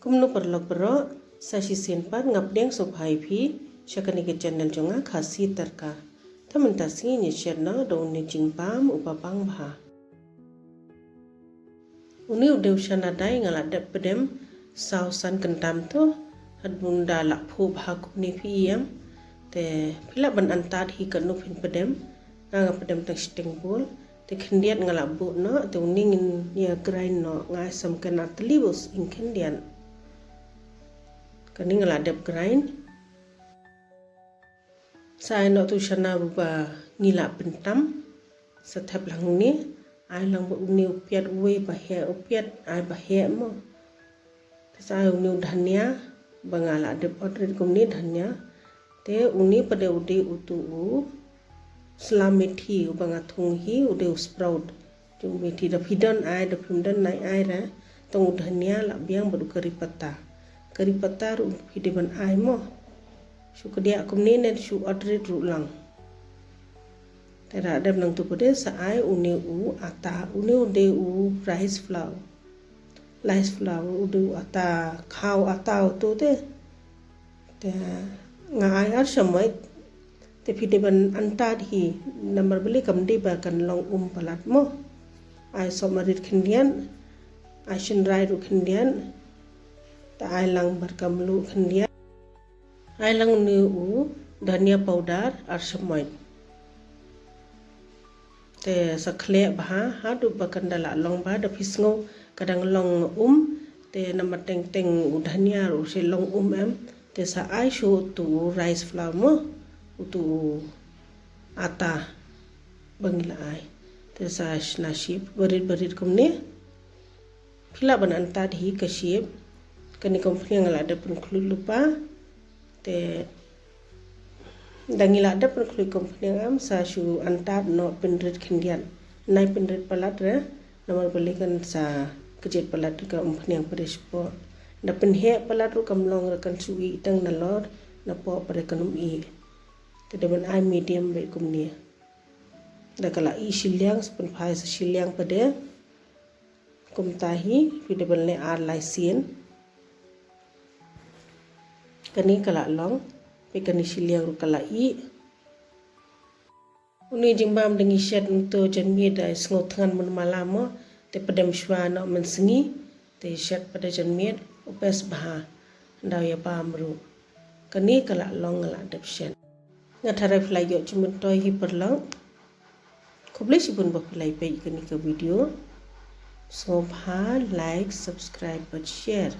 Kumno perlok bero sashi senpat ngapdeng sopai phi shakani ke channel jonga khasi tarka tamantasi ni channel do ni jingpam upapang bha uni udew shana dai ngala dap pedem sausan kentam to hadbunda la phu bha kupni phi yam te phila ban antat hi kanu phin pedem nga pedem tak sting bol te khendiat ngala bu no te uni ngin ya grind no nga sam kana tlibus in khendian kani ngala dap grind sai no tu shana ba ngila pentam sathap lang ni ai lang bu ni upiat we ba he upiat ai ba he mo sai uni dhania bangala dap order kumni dhania te uni pada udi utu slamethi banga thung hi ude sprout jung methi da fidan ai da phimdan nai ai ra tong dhania la biang badu kari pata ru hidiban ai mo syukudia kumni net syu order ru lang tera dam nang tu pade sa ai uni ata uni ude rice flour ude ata khau ata tu te ngai ar samai te phidiban antad hi number beli kamdi ba kan long palat mo ai somarit khendian ai shin rai ru khendian ta ai lang barkamlu khendian ai lang ni dhania powder ar samai te sakhle bha ha du bakandala long ba da fisngo kadang long te nama teng dhania ru se long em te sa ai shu tu rice flour mo tu ata bangila ai te sa ship berit kumne phila ban antad hi ka ship kani company ngala da pun khlu lupa te dangila da pun khlu company am sa shu antad no pinrit khindian nai pinrit palat re nomor balikan sa kejet palat ka company ang perespo da pin he palat ru kamlong ra kan sui tang na lor na po pare kanum i tedeban ai medium be kumni da kala i shiliang spun phai sa shiliang pade kumtahi fidebal ne ar laisien kani kala long pe kani shiliang ru kala i uni jingbam dengi shet to janmi da sngot than mun malamo te pedem shwa no mensengi te shet pada janmi upes bha ndaw ya pamru kani kala long ngala dep shet ngathare flay yo chumun toy hi perlang khoble sibun ba flay pe kani ka video so bha like subscribe but share